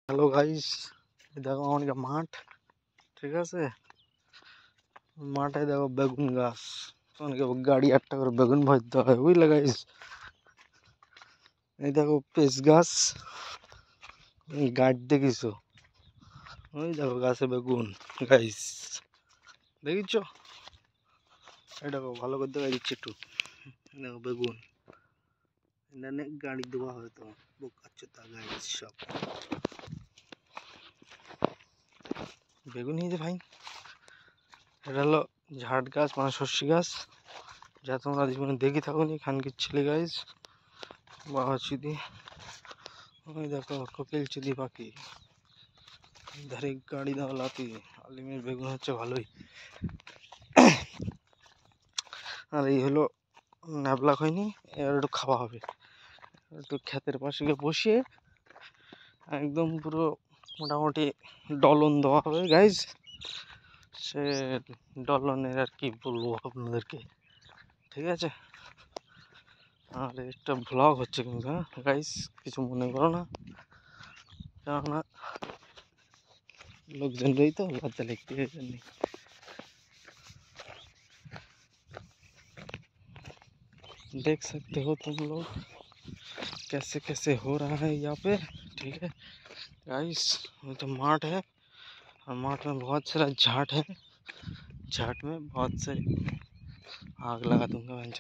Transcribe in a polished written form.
Hello guys, দেখো আমাকে মাঠ, ঠিক আছে। মাঠে দেখো বেগুন গাছ, অনেকে গাড়ি একটা করে বেগুন ভরতে হয়, বুঝলে গাইস। এই দেখো পেঁচ গাছ, গাছ দেখিছো? ওই দেখো গাছে বেগুন গাইস, দেখিছ? এই দেখো ভালো করে দেখা দিচ্ছে একটু, দেখো বেগুন। এখানে গাড়ি দেওয়া হয়তো বোকাচ্ছ তা গাইস, সব বেগুন হয়েছে ভাই। এটা হলো ঝাট গাছ, মানে সর্ষে গাছ, যা তোমরা জীবনে দেখি থাকো নি। খানকির ছেলে গাইস, বাবা চিদি। ওই দেখো কোকিল চিদি পাখি, ধারে গাড়ি দাও লাতি। আলিমের বেগুন হচ্ছে ভালোই। আর এই হলো ন্যাবলা হয়নি, এবার একটু খাওয়া হবে। একটু ক্ষেতের পাশে গিয়ে বসিয়ে একদম পুরো মোটামুটি ডলন দেওয়া হবে গাইজ। সে ডলনের আর কি বলবো আপনাদেরকে, ঠিক আছে। আর একটা ভ্লগ হচ্ছে কিন্তু, হ্যাঁ গাইজ, কিছু মনে করো না, কেননা लोकजन रही तो लज्जा लगती है नहीं। देख सकते हो तुम लोग कैसे कैसे हो रहा है यहाँ पे, ठीक है गाइस। तो माठ है और माठ में बहुत सारा झाट है, झाट में बहुत से आग लगा दूंगा मैं।